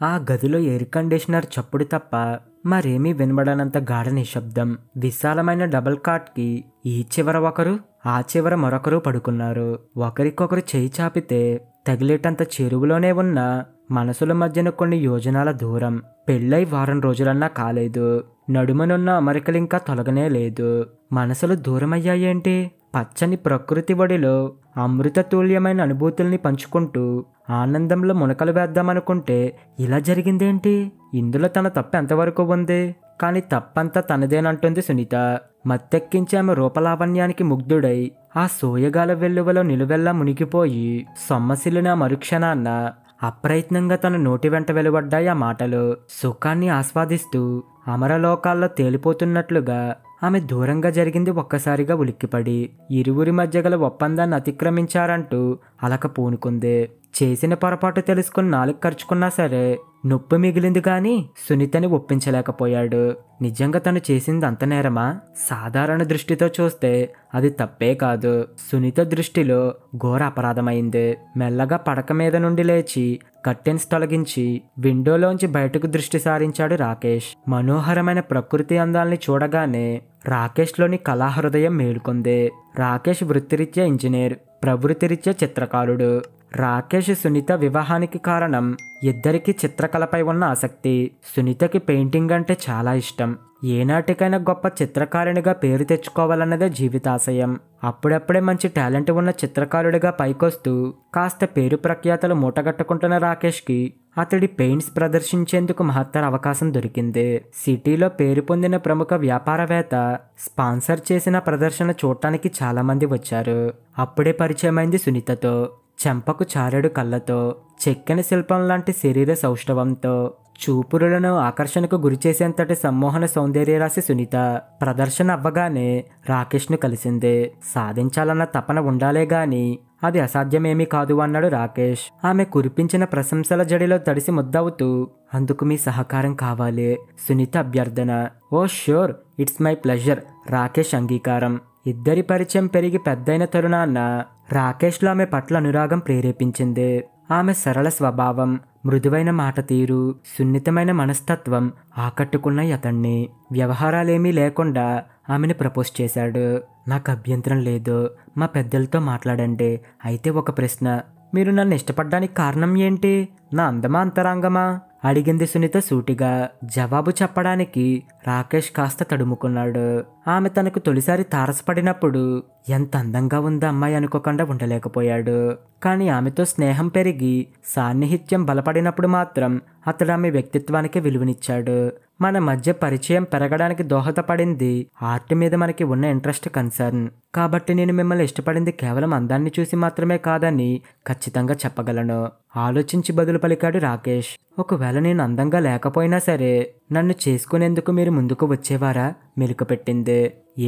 ఆ గదిలో air conditioner చప్పుడు తప్ప మరేమీ వినబడనంత గాఢ నిశ్శబ్దం. విశాలమైన డబుల్ కాట్కి ఈ చివర ఒకరు, ఆ చివర మరొకరు పడుకున్నారు. ఒకరికొకరు చేయి చాపితే తగిలేటంత చెరువులోనే ఉన్న మనసుల మధ్యన కొన్ని యోజనాల దూరం. పెళ్ళై వారం రోజులన్నా కాలేదు. నడుమనున్న అమరికలింకా తొలగనే లేదు. మనసులు దూరమయ్యాయేంటి? పచ్చని ప్రకృతి ఒడిలో అమృతతుల్యమైన అనుభూతుల్ని పంచుకుంటూ ఆనందంలో మునకలు వేద్దామనుకుంటే ఇలా జరిగిందేంటి? ఇందులో తన తప్పు ఎంతవరకు ఉంది? కాని తప్పంతా తనదేనంటుంది సునీత. మత్తెక్కించి ఆమె రూపలావణ్యానికి ముగ్ధుడై ఆ సోయగాల వెల్లువలో నిలువెల్లా మునిగిపోయి సొమ్మసిల్లిన మరుక్షణాన్న అప్రయత్నంగా తన నోటి వెంట వెలువడ్డాయి ఆ మాటలు. సుఖాన్ని ఆస్వాదిస్తూ అమరలోకాల్లో తేలిపోతున్నట్లుగా ఆమె దూరంగా జరిగింది. ఒక్కసారిగా ఉలిక్కిపడి ఇరువురి మధ్య గల ఒప్పందాన్ని అతిక్రమించారంటూ అలక పూనుకుంది. చేసిన పొరపాటు తెలుసుకుని నాలుగు ఖర్చుకున్నా సరే నొప్పి మిగిలింది గాని సునీతని ఒప్పించలేకపోయాడు. నిజంగా తను చేసింది అంత నేరమా? సాధారణ దృష్టితో చూస్తే అది తప్పే కాదు. సునీత దృష్టిలో ఘోర అపరాధమైంది. మెల్లగా పడక మీద నుండి లేచి కర్టెన్స్ తొలగించి విండోలోంచి బయటకు దృష్టి సారించాడు రాకేష్. మనోహరమైన ప్రకృతి అందాల్ని చూడగానే రాకేష్లోని కళాహృదయం మేలుకొంది. రాకేష్ వృత్తిరీత్యా ఇంజనీర్, ప్రవృత్తిరీత్యా చిత్రకారుడు. రాకేష్ సునీత వివాహానికి కారణం ఇద్దరికి చిత్రకళపై ఉన్న ఆసక్తి. సునీతకి పెయింటింగ్ అంటే చాలా ఇష్టం. ఏనాటికైనా గొప్ప చిత్రకారునిగా పేరు తెచ్చుకోవాలన్నదే జీవితాశయం. అప్పుడప్పుడే మంచి టాలెంట్ ఉన్న చిత్రకారుడిగా పైకొస్తూ కాస్త పేరు ప్రఖ్యాతలు మూటగట్టుకుంటున్న రాకేష్కి అతడి పెయింట్స్ ప్రదర్శించేందుకు మహత్తర అవకాశం దొరికింది. సిటీలో పేరు పొందిన ప్రముఖ వ్యాపారవేత్త స్పాన్సర్ చేసిన ప్రదర్శన చూడటానికి చాలా మంది వచ్చారు. అప్పుడే పరిచయమైంది సునీతతో. చెంపకు చారెడు కళ్ళతో, చెక్కని శిల్పం లాంటి శరీర సౌష్ఠవంతో, చూపురులను ఆకర్షణకు గురిచేసేంతటి సమ్మోహన సౌందర్య రాశి సునీత. ప్రదర్శన అవ్వగానే రాకేష్ను కలిసింది. సాధించాలన్న తపన ఉండాలే గాని అది అసాధ్యమేమీ కాదు అన్నాడు రాకేష్. ఆమె కురిపించిన ప్రశంసల జడిలో తడిసి ముద్దవుతూ, అందుకు మీ సహకారం కావాలి సునీత అభ్యర్థన. Oh sure, it's my pleasure. Rakesh అంగీకారం. ఇద్దరి పరిచయం పెరిగి పెద్దయిన తరుణాన్న రాకేష్లో ఆమె పట్ల అనురాగం ప్రేరేపించింది. ఆమె సరళ స్వభావం, మృదువైన మాట తీరు, సున్నితమైన మనస్తత్వం ఆకట్టుకున్నాయి అతన్ని. వ్యవహారాలేమీ లేకుండా ఆమెను ప్రపోజ్ చేశాడు. నాకు అభ్యంతరం లేదు, మా పెద్దలతో మాట్లాడండి. అయితే ఒక ప్రశ్న, మీరు నన్ను ఇష్టపడ్డానికి కారణం ఏంటి? నా అందమా అంతరాంగమా? అడిగింది సునీత సూటిగా. జవాబు చెప్పడానికి రాకేష్ కాస్త తడుముకున్నాడు. ఆమె తనకు తొలిసారి తారసపడినప్పుడు ఎంత అందంగా ఉందా అమ్మాయి అనుకోకుండా ఉండలేకపోయాడు. కానీ ఆమెతో స్నేహం పెరిగి సాన్నిహిత్యం బలపడినప్పుడు మాత్రం అతడు ఆమె వ్యక్తిత్వానికి విలువనిచ్చాడు. మన మధ్య పరిచయం పెరగడానికి దోహదపడింది ఆర్ట్ మీద మనకి ఉన్న ఇంట్రెస్ట్, కన్సర్న్. కాబట్టి నేను మిమ్మల్ని ఇష్టపడింది కేవలం అందాన్ని చూసి మాత్రమే కాదని ఖచ్చితంగా చెప్పగలను. ఆలోచించి బదులు పలికాడు రాకేష్. ఒకవేళ నేను అందంగా లేకపోయినా సరే నన్ను చేసుకునేందుకు మీరు ముందుకు వచ్చేవారా? మెలుకు పెట్టింది.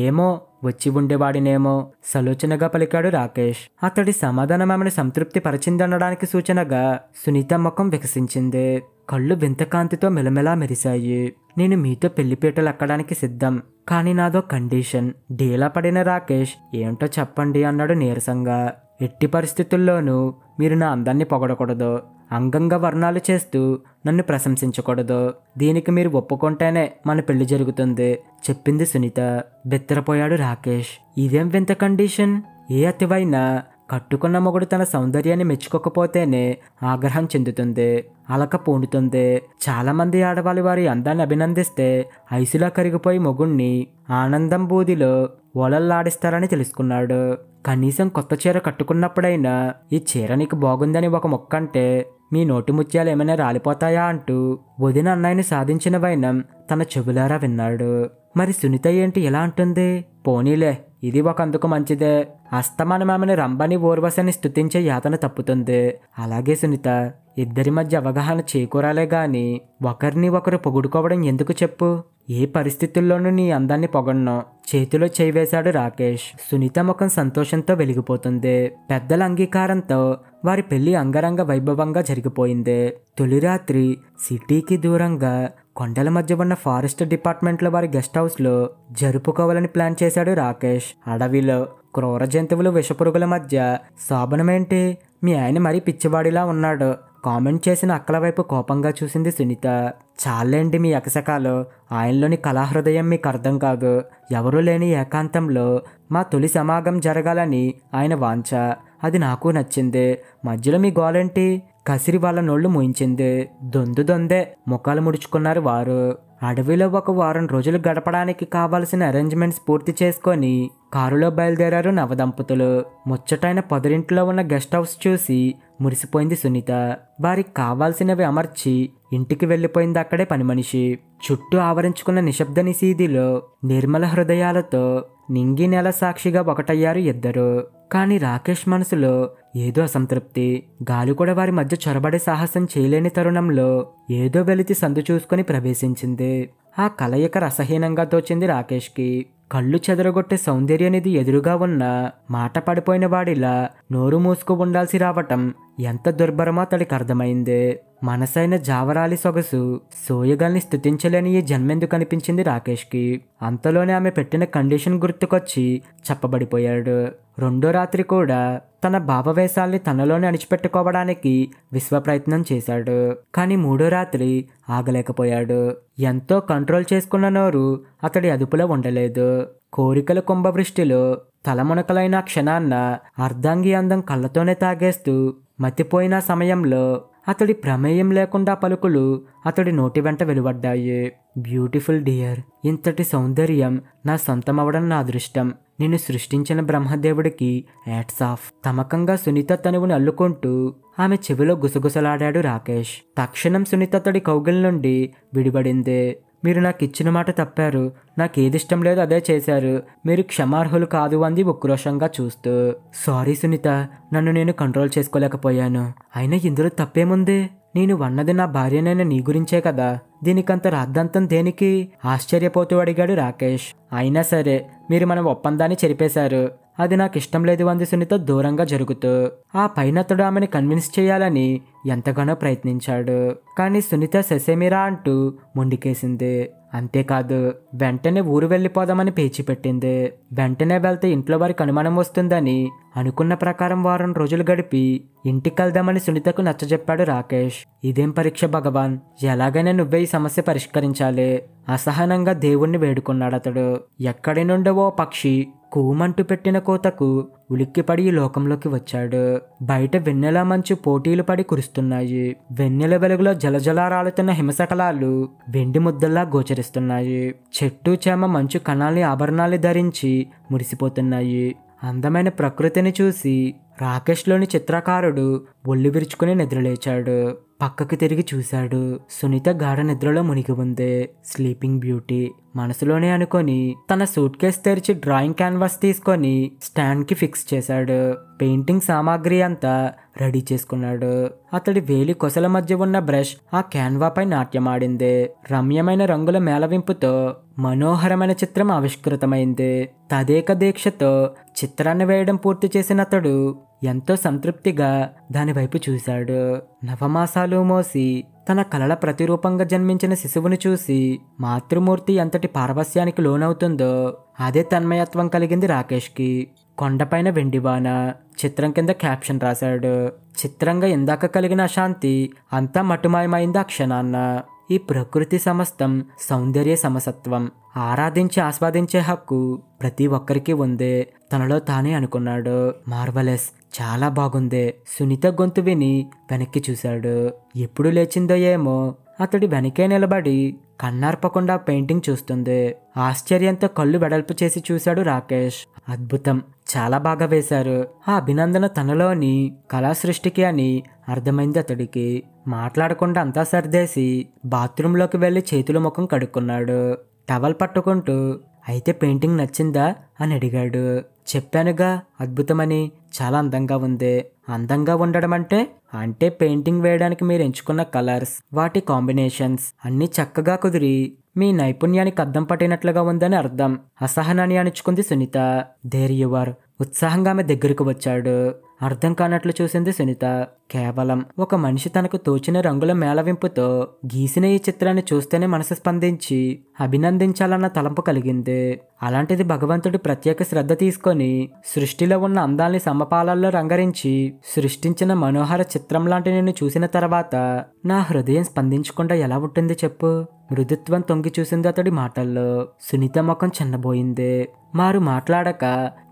ఏమో, వచ్చి ఉండేవాడినేమో సలోచనగా పలికాడు రాకేష్. అతడి సమాధానం ఆమెను సంతృప్తి పరిచిందనడానికి సూచనగా సునీత ముఖం వికసించింది. కళ్ళు వింత కాంతితో మెలమెలా మెరిశాయి. నేను మీతో పెళ్లిపీటలు ఎక్కడానికి సిద్ధం, కానీ నాదో కండిషన్. డీలా పడిన రాకేష్ ఏంటో చెప్పండి అన్నాడు నీరసంగా. ఎట్టి పరిస్థితుల్లోనూ మీరు నా అందాన్ని పొగడకూడదు, అంగంగా వర్ణాలు చేస్తూ నన్ను ప్రశంసించకూడదు. దీనికి మీరు ఒప్పుకుంటేనే మన పెళ్లి జరుగుతుంది చెప్పింది సునీత. బెత్తరపోయాడు రాకేష్. ఇదేం వింత కండిషన్? ఏ అతివైనా కట్టుకున్న మొగుడు తన సౌందర్యాన్ని మెచ్చుకోకపోతేనే ఆగ్రహం చెందుతుంది, అలక పూనుతుంది. చాలా మంది ఆడవాళ్ళు వారి అందాన్ని అభినందిస్తే ఐసులా కరిగిపోయి మొగుణ్ణి ఆనందం బూదిలో ఓలల్లాడిస్తారని తెలుసుకున్నాడు. కనీసం కొత్త చీర కట్టుకున్నప్పుడైనా ఈ చీర నీకు బాగుందని ఒక మొక్కంటే మీ నోటి ముత్యాలు ఏమైనా రాలిపోతాయా అంటూ వదిన అన్నయ్యని సాధించిన వైనం తన చెవులారా విన్నాడు. మరి సునీత ఏంటి ఇలా అంటుంది? పోనీలే, ఇది ఒక అందుకు మంచిదే. అస్తమానం ఆమెను రంభని ఊర్వశని స్తుతించే యాతన తప్పుతుంది. అలాగే సునీత, ఇద్దరి మధ్య అవగాహన చేకూరాలే గాని ఒకరిని ఒకరు పొగుడుకోవడం ఎందుకు చెప్పు? ఏ పరిస్థితుల్లోనూ నీ అందాన్ని పొగడ్ను చేతిలో చేయివేశాడు రాకేష్. సునీత ముఖం సంతోషంతో వెలిగిపోతుంది. పెద్దల అంగీకారంతో వారి పెళ్లి అంగరంగ వైభవంగా జరిగిపోయింది. తొలి రాత్రి సిటీకి దూరంగా కొండల మధ్య ఉన్న ఫారెస్ట్ డిపార్ట్మెంట్లో వారి గెస్ట్ హౌస్లో జరుపుకోవాలని ప్లాన్ చేశాడు రాకేష్. అడవిలో క్రూర జంతువులు, విషపురుగుల మధ్య శోభనమేంటి? మీ ఆయన మరీ పిచ్చివాడిలా ఉన్నాడు. కామెంట్ చేసిన అక్కల వైపు కోపంగా చూసింది సునీత. చాలేండి మీ ఎకసకాలు, ఆయనలోని కళాహృదయం మీకు అర్థం కాదు. ఎవరూ లేని ఏకాంతంలో మా తొలి సమాగం జరగాలని ఆయన వాంఛ. అది నాకు నచ్చింది. మధ్యలో మీ గోలేంటి? కసిరి వాళ్ళ నోళ్లు మూయించింది. దొందే ముఖాలు ముడుచుకున్నారు వారు. అడవిలో ఒక వారం రోజులు గడపడానికి కావలసిన అరేంజ్మెంట్స్ పూర్తి చేసుకొని కారులో బయలుదేరారు నవదంపతులు. ముచ్చటైన పొదరింట్లో ఉన్న గెస్ట్ హౌస్ చూసి మురిసిపోయింది సునీత. వారికి కావాల్సినవి అమర్చి ఇంటికి వెళ్ళిపోయింది అక్కడే పని మనిషి. చుట్టూ ఆవరించుకున్న నిశ్శబ్ద నిశీదిలో నిర్మల హృదయాలతో నింగి నెల సాక్షిగా ఒకటయ్యారు ఇద్దరు. కానీ రాకేష్ మనసులో ఏదో అసంతృప్తి. గాలి కూడా వారి మధ్య చొరబడే సాహసం చేయలేని తరుణంలో ఏదో వెలితి సందు చూసుకుని ప్రవేశించింది. ఆ కలయిక రసహీనంగా తోచింది రాకేష్కి. కళ్ళు చెదరగొట్టే సౌందర్యనిధి ఎదురుగా ఉన్న మాట పడిపోయిన వాడిలా నోరు మూసుకు ఉండాల్సి రావటం ఎంత దుర్భరమో అతడికి అర్థమైంది. మనసైన జావరాలి సొగసు సోయగల్ని స్తుతించలేని ఈ జన్మెందుకు అనిపించింది రాకేష్కి. అంతలోనే ఆమె పెట్టిన కండిషన్ గుర్తుకొచ్చి చప్పబడిపోయాడు. రెండో రాత్రి కూడా తన భావవేశాల్ని తనలోనే అణిచిపెట్టుకోవడానికి విశ్వ ప్రయత్నం చేశాడు. కానీ మూడో రాత్రి ఆగలేకపోయాడు. ఎంతో కంట్రోల్ చేసుకున్న నోరు అతడి అదుపులో ఉండలేదు. కోరికల కుంభవృష్టిలో తలమునకలైన క్షణాన్న అర్ధాంగి అందం కళ్ళతోనే తాగేస్తూ మతిపోయిన సమయంలో అతడి ప్రమేయం లేకుండా పలుకులు అతడి నోటి వెంట వెలువడ్డాయి. బ్యూటిఫుల్ డియర్, ఇంతటి సౌందర్యం నా సొంతమవడం నా అదృష్టం. నిన్ను సృష్టించిన బ్రహ్మదేవుడికి హ్యాట్స్ ఆఫ్. తమకంగా సునీత తనువుని అల్లుకుంటూ ఆమె చెవిలో గుసగుసలాడాడు రాకేష్. తక్షణం సునీత అతడి కౌగిలి నుండి విడిపడింది. మీరు నాకు ఇచ్చిన మాట తప్పారు. నాకేదిష్టం లేదు అదే చేశారు. మీరు క్షమార్హులు కాదు అంది ఉక్రోషంగా చూస్తూ. సారీ సునీత, నన్ను నేను కంట్రోల్ చేసుకోలేకపోయాను. అయినా ఇందులో తప్పేముంది? నేను వన్నది నా భార్యనైన నీ గురించే కదా. దీనికంత రాద్ధాంతం దేనికి? ఆశ్చర్యపోతూ అడిగాడు రాకేష్. అయినా సరే మీరు మన ఒప్పందాన్ని చెరిపేశారు. అది నాకు ఇష్టం లేదు అంది సునీత దూరంగా జరుగుతూ. ఆ పైన అతడు ఆమెను కన్విన్స్ చేయాలని ఎంతగానో ప్రయత్నించాడు. కానీ సునీత సెసేమిరా అంటూ మొండికేసింది. అంతేకాదు వెంటనే ఊరు వెళ్ళిపోదామని పేచి పెట్టింది. వెంటనే వెళ్తే ఇంట్లో వారికి అనుమానం వస్తుందని అనుకున్న ప్రకారం వారం రోజులు గడిపి ఇంటికెళ్దామని సునీతకు నచ్చజెప్పాడు రాకేష్. ఇదేం పరీక్ష భగవాన్, ఎలాగైనా నువ్వే ఈ సమస్య పరిష్కరించాలి. అసహనంగా దేవుణ్ణి వేడుకున్నాడు అతడు. ఎక్కడి నుండో ఓ పక్షి కూమంటూ పెట్టిన కోతకు ఉలిక్కిపడి ఈ లోకంలోకి వచ్చాడు. బయట వెన్నెల మంచు పోటీలు పడి కురుస్తున్నాయి. వెన్నెల వెలుగులో జలజలారాలుతున్న హిమశకలాలు వెండి ముద్దల్లా గోచరిస్తున్నాయి. చెట్టు చేమ మంచు కణాల్ని ఆభరణాలు ధరించి మురిసిపోతున్నాయి. అందమైన ప్రకృతిని చూసి రాకేష్లోని చిత్రకారుడు ఒళ్ళు విరుచుకుని నిద్రలేచాడు. పక్కకు తిరిగి చూశాడు. సునీత గాఢ నిద్రలో మునిగి ఉంది. స్లీపింగ్ బ్యూటీ మనసులోనే అనుకొని తన సూట్ కేస్ తెరిచి డ్రాయింగ్ క్యాన్వాస్ తీసుకొని స్టాండ్ కి ఫిక్స్ చేశాడు. పెయింటింగ్ సామాగ్రి అంతా రెడీ చేసుకున్నాడు. అతడి వేలి కొసల మధ్య ఉన్న బ్రష్ ఆ క్యాన్వాపై నాట్యమాడింది. రమ్యమైన రంగుల మేళవింపుతో మనోహరమైన చిత్రం ఆవిష్కృతమైంది. తదేక దీక్షతో చిత్రాన్ని వేయడం పూర్తి చేసిన అతడు ఎంతో సంతృప్తిగా దానివైపు చూశాడు. నవమాసాలు మోసి తన కలల ప్రతిరూపంగా జన్మించిన శిశువుని చూసి మాతృమూర్తి ఎంతటి పారవస్యానికి లోనవుతుందో అదే తన్మయత్వం కలిగింది రాకేష్కి. కొండపైన వెండివాన చిత్రం కింద క్యాప్షన్ రాశాడు. చిత్రంగా ఇందాక కలిగిన అశాంతి అంతా మటుమాయమైంది ఆ క్షణాన్న. ఈ ప్రకృతి సమస్తం సౌందర్య సమసత్వం. ఆరాధించి ఆస్వాదించే హక్కు ప్రతి ఒక్కరికి ఉంది తనలో తానే అనుకున్నాడు. మార్వలెస్, చాలా బాగుంది. సునీత గొంతు విని వెనక్కి చూశాడు. ఎప్పుడు లేచిందో ఏమో అతడి వెనకే నిలబడి కన్నార్పకుండా పెయింటింగ్ చూస్తుంది. ఆశ్చర్యంతో కళ్ళు వెడల్పు చేసి చూశాడు రాకేష్. అద్భుతం, చాలా బాగా వేశారు. ఆ అభినందన తనలోని కళా సృష్టికి అని అర్థమైంది అతడికి. మాట్లాడకుండా అంతా సర్దేసి బాత్రూంలోకి వెళ్లి చేతుల ముఖం కడుక్కున్నాడు. టవల్ పట్టుకుంటూ అయితే పెయింటింగ్ నచ్చిందా అని అడిగాడు. చెప్పానుగా అద్భుతమని, చాలా అందంగా ఉంది. అందంగా ఉండడం అంటే పెయింటింగ్ వేయడానికి మీరు ఎంచుకున్న కలర్స్, వాటి కాంబినేషన్స్ అన్నీ చక్కగా కుదిరి మీ నైపుణ్యానికి అద్దం పట్టినట్లుగా ఉందని అర్థం. అసహనాన్ని అణుచుకుంది సునీత. There your. ఉత్సాహంగా ఆమె దగ్గరకు వచ్చాడు. అర్థం కానట్లు చూసింది సునీత. కేవలం ఒక మనిషి తనకు తోచిన రంగుల మేళవింపుతో గీసిన ఈ చిత్రాన్ని చూస్తేనే మనసు స్పందించి అభినందించాలన్న తలంపు కలిగింది. అలాంటిది భగవంతుడి ప్రత్యేక శ్రద్ధ తీసుకొని సృష్టిలో ఉన్న అందాల్ని సమపాలల్లో రంగరించి సృష్టించిన మనోహర చిత్రం లాంటి నిన్ను చూసిన తర్వాత నా హృదయం స్పందించకుండా ఎలా ఉంటుంది చెప్పు. మృదుత్వం తొంగి చూసింది అతడి మాటల్లో. సునీత ముఖం చిన్నబోయింది. మారు మాట్లాడక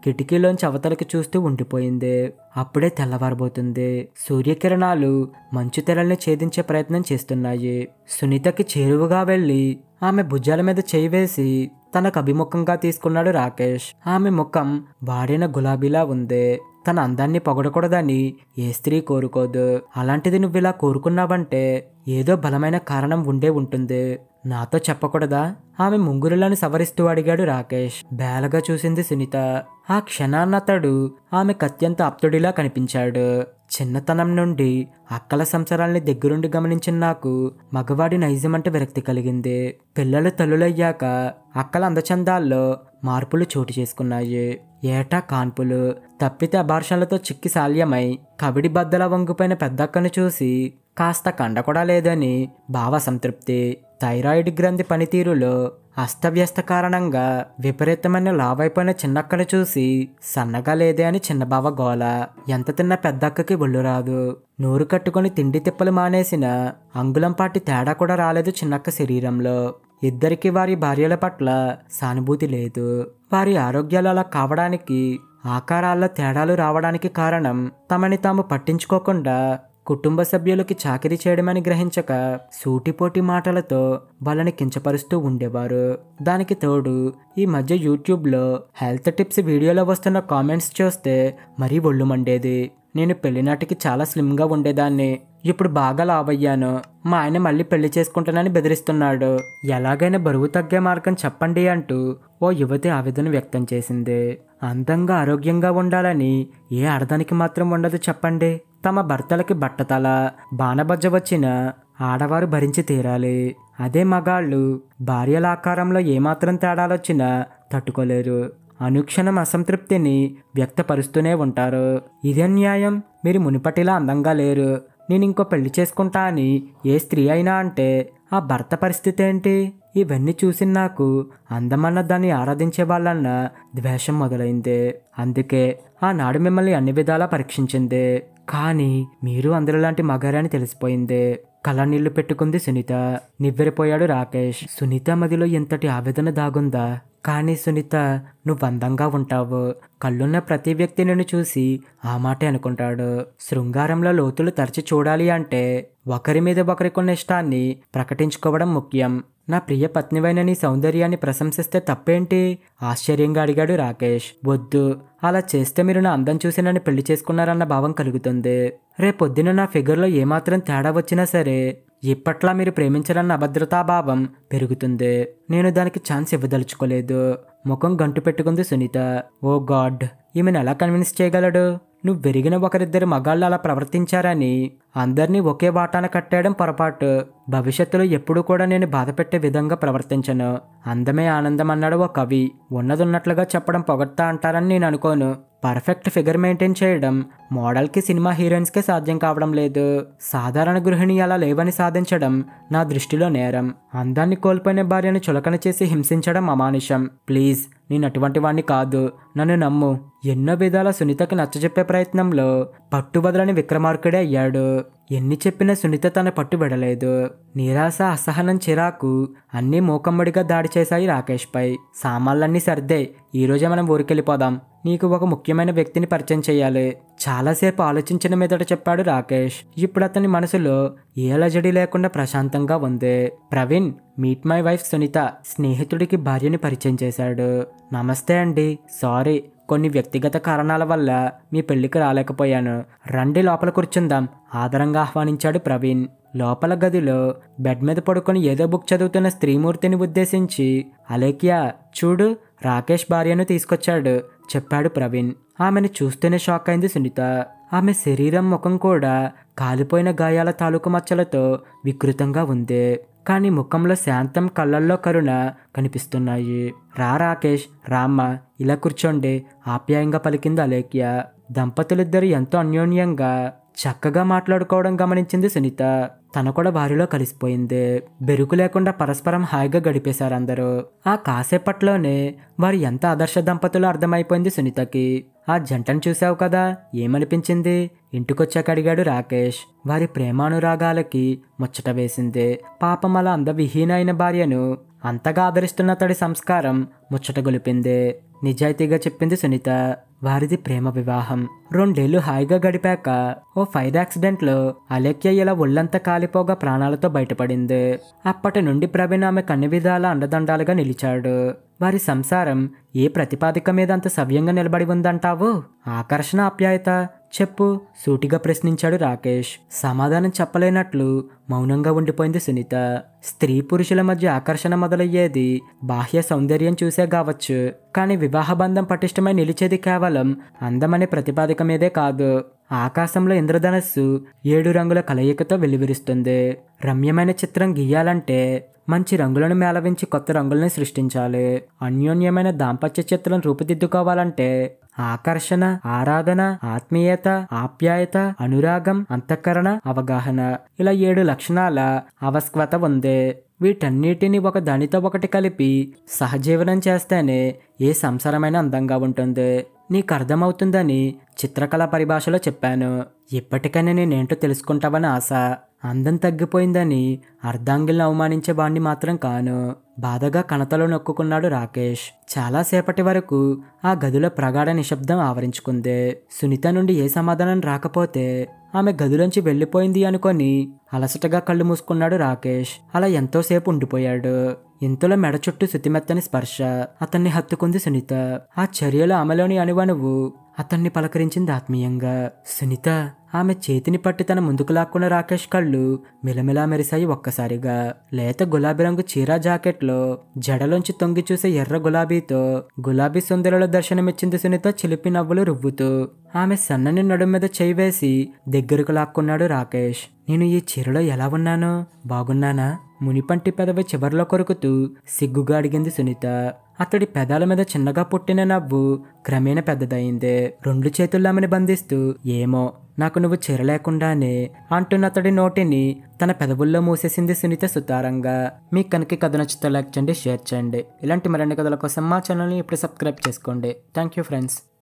కిటికీలోంచి అవతలకి చూస్తూ ఉండిపోయింది. అప్పుడే తెల్లవారబోతుంది. సూర్యకిరణాలు మంచు తెరల్ని ఛేదించే ప్రయత్నం చేస్తున్నాయి. సునీతకి చేరువుగా వెళ్లి ఆమె భుజాల మీద చేయి వేసి తనకు అభిముఖంగా తీసుకున్నాడు రాకేష్. ఆమె ముఖం వాడిన గులాబీలా ఉంది. తన అందాన్ని పొగడకూడదని ఏ స్త్రీ కోరుకోదు. అలాంటిది నువ్విలా కోరుకున్నావంటే ఏదో బలమైన కారణం ఉండే ఉంటుంది. నాతో చెప్పకూడదా? ఆమె ముంగురులను సవరిస్తూ అడిగాడు రాకేష్. బేలగా చూసింది సునీత. ఆ క్షణాన్న అతడు ఆమెకు అత్యంత ఆప్తుడిలా కనిపించాడు. చిన్నతనం నుండి అక్కల సంసారాల్ని దగ్గరుండి గమనించిన నాకు మగవాడి నైజం అంటే విరక్తి కలిగింది. పిల్లలు తల్లులయ్యాక అక్కల అందచందాల్లో మార్పులు చోటు చేసుకున్నాయి. ఏటా కాన్పులు, తప్పితే అబార్షన్లతో చిక్కి శాల్యమై కవిడి బద్దల వంగిపోయిన పెద్దక్కను చూసి కాస్త కండ కూడా లేదని భావ సంతృప్తి. థైరాయిడ్ గ్రంథి పనితీరులో అస్తవ్యస్త కారణంగా విపరీతమైన లావైపోయిన చిన్నక్కను చూసి సన్నగా లేదే అని చిన్నబావ గోల. ఎంత తిన్న పెద్దక్కకి ఒళ్ళు రాదు. నోరు కట్టుకుని తిండి తిప్పలు మానేసిన అంగుళంపాటి తేడా కూడా రాలేదు చిన్నక్క శరీరంలో. ఇద్దరికి వారి భార్యల పట్ల సానుభూతి లేదు. వారి ఆరోగ్యాలు అలా కావడానికి, ఆకారాల్లో తేడాలు రావడానికి కారణం తమని తాము పట్టించుకోకుండా కుటుంబ సభ్యులకి చాకిరీ చేయడమని గ్రహించక సూటిపోటి మాటలతో వాళ్ళని కించపరుస్తూ ఉండేవారు. దానికి తోడు ఈ మధ్య యూట్యూబ్లో హెల్త్ టిప్స్ వీడియోలో వస్తున్న కామెంట్స్ చూస్తే మరీ ఒళ్ళు మండేది. నేను పెళ్లినాటికి చాలా స్లిమ్గా ఉండేదాన్ని, ఇప్పుడు బాగా లావయ్యాను, మా ఆయన మళ్ళీ పెళ్లి చేసుకుంటానని బెదిరిస్తున్నాడు, ఎలాగైనా బరువు తగ్గే మార్గం చెప్పండి అంటూ ఓ యువతి ఆవేదన వ్యక్తం చేసింది. అందంగా ఆరోగ్యంగా ఉండాలని ఏ అర్థానికి మాత్రం ఉండదు చెప్పండి. తమ భర్తలకి బట్టతల, బాణబజ్జ వచ్చిన ఆడవారు భరించి తీరాలి. అదే మగాళ్ళు భార్యల ఆకారంలో ఏమాత్రం తేడాలొచ్చినా తట్టుకోలేరు. అనుక్షణం అసంతృప్తిని వ్యక్తపరుస్తూనే ఉంటారు. ఇదే న్యాయం? మీరు మునిపటిలా అందంగా లేరు, నేను ఇంకో పెళ్లి చేసుకుంటా అని ఏ స్త్రీ అయినా అంటే ఆ భర్త పరిస్థితి ఏంటి? ఇవన్నీ చూసి నాకు అందమన్న దాన్ని ఆరాధించే వాళ్ళన్న ద్వేషం మొదలైంది. అందుకే ఆనాడు మిమ్మల్ని అన్ని విధాలా పరీక్షించింది. కానీ మీరు అందరిలాంటి మగారని తెలిసిపోయింది. కళ్ళనీళ్లు పెట్టుకుంది సునీత. నివ్వెరపోయాడు రాకేష్. సునీత మదిలో ఎంతటి ఆవేదన దాగుందా? కానీ సునీత, నువ్వు అందంగా ఉంటావు. కళ్ళున్న ప్రతి వ్యక్తి నిన్ను చూసి ఆ మాటే అనుకుంటాడు. శృంగారంలో లోతులు తరచి చూడాలి అంటే ఒకరి మీద ఒకరికున్న ఇష్టాన్ని ప్రకటించుకోవడం ముఖ్యం. నా ప్రియ పత్నివైన నీ సౌందర్యాన్ని ప్రశంసిస్తే తప్పేంటి? ఆశ్చర్యంగా అడిగాడు రాకేష్. వద్దు, అలా చేస్తే మీరు నా అందం చూసి నన్ను పెళ్లి చేసుకున్నారన్న భావం కలుగుతుంది. రేపొద్దున నా ఫిగర్లో ఏమాత్రం తేడా వచ్చినా సరే ఇప్పట్లా మీరు ప్రేమించాలన్న అభద్రతాభావం పెరుగుతుంది. నేను దానికి ఛాన్స్ ఇవ్వదలుచుకోలేదు. ముఖం గంటు పెట్టుకుంది సునీత. ఓ గాడ్, ఈమెను ఎలా కన్విన్స్ చేయగలడు? నువ్వు వెరిగిన ఒకరిద్దరు మగాళ్ళు అలా ప్రవర్తించారని అందరినీ ఒకే వాటాన కట్టేయడం పొరపాటు. భవిష్యత్తులో ఎప్పుడూ కూడా నేను బాధ పెట్టే విధంగా ప్రవర్తించను. అందమే ఆనందం అన్నాడు ఓ కవి. ఉన్నదున్నట్లుగా చెప్పడం పొగడ్తా అంటారని నేను అనుకోను. పర్ఫెక్ట్ ఫిగర్ మెయింటైన్ చేయడం మోడల్కి, సినిమా హీరోయిన్స్కే సాధ్యం కావడం లేదు. సాధారణ గృహిణి అలా లేవని సాధించడం నా దృష్టిలో నేరం. అందాన్ని కోల్పోయిన భార్యను చులకన చేసి హింసించడం అమానుషం. ప్లీజ్, నేను అటువంటి వాణ్ణి కాదు, నన్ను నమ్ము. ఎన్నో విధాల సునీతకి నచ్చజెప్పే ప్రయత్నంలో పట్టుబదలని విక్రమార్కుడే అయ్యాడు. ఎన్ని చెప్పినా సునీత తన పట్టు విడలేదు. నిరాశ, అసహనం, చిరాకు అన్నీ మూకమ్మడిగా దాడి చేశాయి రాకేష్ పై. సామాన్లన్నీ సర్దే, ఈరోజే మనం ఊరికెళ్ళిపోదాం. నీకు ఒక ముఖ్యమైన వ్యక్తిని పరిచయం చేయాలి. చాలాసేపు ఆలోచించిన మీదట చెప్పాడు రాకేష్. ఇప్పుడు అతని మనసులో ఏ అలజడి లేకుండా ప్రశాంతంగా ఉంది. Praveen, meet my wife Sunitha. స్నేహితుడికి భార్యని పరిచయం చేశాడు. నమస్తే అండి, సారీ, కొన్ని వ్యక్తిగత కారణాల వల్ల మీ పెళ్లికి రాలేకపోయాను. రండి లోపల కూర్చుందాం, ఆదరంగా ఆహ్వానించాడు ప్రవీణ్. లోపల గదిలో బెడ్ మీద పడుకొని ఏదో బుక్ చదువుతున్న స్త్రీమూర్తిని ఉద్దేశించి, అలేఖ్యా చూడు, రాకేష్ భార్యను తీసుకొచ్చాడు చెప్పాడు ప్రవీణ్. ఆమెను చూస్తూనే షాక్ అయింది సునీత. ఆమె శరీరం, ముఖం కూడా కాలిపోయిన గాయాల తాలూకు మచ్చలతో వికృతంగా ఉంది. కానీ ముఖంలో శాంతం, కళ్ళల్లో కరుణ కనిపిస్తున్నాయి. రా రాకేష్, రామ్మ, ఇలా కూర్చోండి, ఆప్యాయంగా పలికింది అలేఖ్య. దంపతులిద్దరు ఎంతో అన్యోన్యంగా చక్కగా మాట్లాడుకోవడం గమనించింది సునీత. తను కూడా వారిలో కలిసిపోయింది. బెరుకు లేకుండా పరస్పరం హాయిగా గడిపేశారు అందరూ. ఆ కాసేపట్లోనే వారు ఎంత ఆదర్శ దంపతులు అర్థమైపోయింది సునీతకి. ఆ జంటను చూసావు కదా, ఏమనిపించింది? ఇంటికొచ్చాక అడిగాడు రాకేష్. వారి ప్రేమానురాగాలకి ముచ్చట వేసింది. పాపం అలా అందవిహీన అయిన భార్యను అంతగా ఆదరిస్తున్న అతడి సంస్కారం ముచ్చట గొలిపింది. నిజాయితీగా చెప్పింది సునీత. వారిది ప్రేమ వివాహం. 2 ఏళ్లు హాయిగా గడిపాక ఓ ఫైర్ యాక్సిడెంట్లో అలేఖ్య ఇలా ఒళ్ళంతా కాలిపోగా ప్రాణాలతో బయటపడింది. అప్పటి నుండి ప్రవీణ్ ఆమె అన్ని విధాల అండదండాలుగా నిలిచాడు. వారి సంసారం ఏ ప్రతిపాదిక మీద అంత సవ్యంగా నిలబడి ఉందంటావు? ఆకర్షణ, ఆప్యాయత చెప్పు, సూటిగా ప్రశ్నించాడు రాకేష్. సమాధానం చెప్పలేనట్లు మౌనంగా ఉండిపోయింది సునీత. స్త్రీ పురుషుల మధ్య ఆకర్షణ మొదలయ్యేది బాహ్య సౌందర్యం చూసే కావచ్చు, కానీ వివాహ బంధం పటిష్టమై నిలిచేది కేవలం అందమనే ప్రతిపాదిక మీదే కాదు. ఆకాశంలో ఇంద్రధనస్సు 7 రంగుల కలయికతో వెలువరిస్తుంది. రమ్యమైన చిత్రం గీయాలంటే మంచి రంగులను మేళవించి కొత్త రంగులను సృష్టించాలి. అన్యోన్యమైన దాంపత్య చిత్రం రూపుదిద్దుకోవాలంటే ఆకర్షణ, ఆరాధన, ఆత్మీయత, ఆప్యాయత, అనురాగం, అంతఃకరణ, అవగాహన, ఇలా 7 లక్షణాల అవస్క్వత ఉంది. వీటన్నిటిని ఒక దానితో ఒకటి కలిపి సహజీవనం చేస్తేనే ఏ సంసారమైన అందంగా ఉంటుంది. నీకు అర్థమవుతుందని చిత్రకళా పరిభాషలో చెప్పాను. ఇప్పటికైనా నేనేంటో తెలుసుకుంటావని ఆశ. అందం తగ్గిపోయిందని అర్ధాంగిల్ని అవమానించే వాణ్ణి మాత్రం కాను. బాధగా కణతలో నొక్కుకున్నాడు రాకేష్. చాలాసేపటి వరకు ఆ గదిలో ప్రగాఢ నిశ్శబ్దం ఆవరించుకుంది. సునీత నుండి ఏ సమాధానం రాకపోతే ఆమె గదిలోంచి వెళ్ళిపోయింది అనుకొని అలసటగా కళ్ళు మూసుకున్నాడు రాకేష్. అలా ఎంతోసేపు ఉండిపోయాడు. ఇంతలో మెడ చుట్టూ శుతిమెత్తని స్పర్శ అతన్ని హత్తుకుంది సునీత. ఆ చర్యలో ఆమెలోని అణువణువు అతన్ని పలకరించింది ఆత్మీయంగా. సునీత ఆమె చేతిని పట్టి తన ముందుకు లాక్కున్న రాకేష్ కళ్ళు మిలమిలా మెరిశాయి ఒక్కసారిగా. లేత గులాబీ రంగు చీరా జాకెట్లో జడలోంచి తొంగి చూసే ఎర్ర గులాబీతో గులాబీ సుందరిలో దర్శనమిచ్చింది సునీత చిలిపి నవ్వులు రువ్వుతూ. ఆమె సన్నని నడుం మీద చేయి వేసి దగ్గరకు లాక్కున్నాడు రాకేష్. నేను ఈ చీరలో ఎలా ఉన్నాను? బాగున్నానా? మునిపంటి పెదవి చివర్లో కొరుకుతూ సిగ్గుగా అడిగింది సునీత. అతడి పెదాల మీద చిన్నగా పుట్టిన నవ్వు క్రమేణ పెద్దదయింది. 2 చేతుల్లో ఆమెను బంధిస్తూ ఏమో నాకు నువ్వు చీర లేకుండానే అంటున్న అతడి నోటిని తన పెదవుల్లో మూసేసింది సునీత సుతారంగా. మీకు కనుక కథ నచ్చితే లైక్ చేయండి, షేర్ చేయండి. ఇలాంటి మరిన్ని కథల కోసం మా ఛానల్ని ఇప్పుడు సబ్స్క్రైబ్ చేసుకోండి. Thank you friends.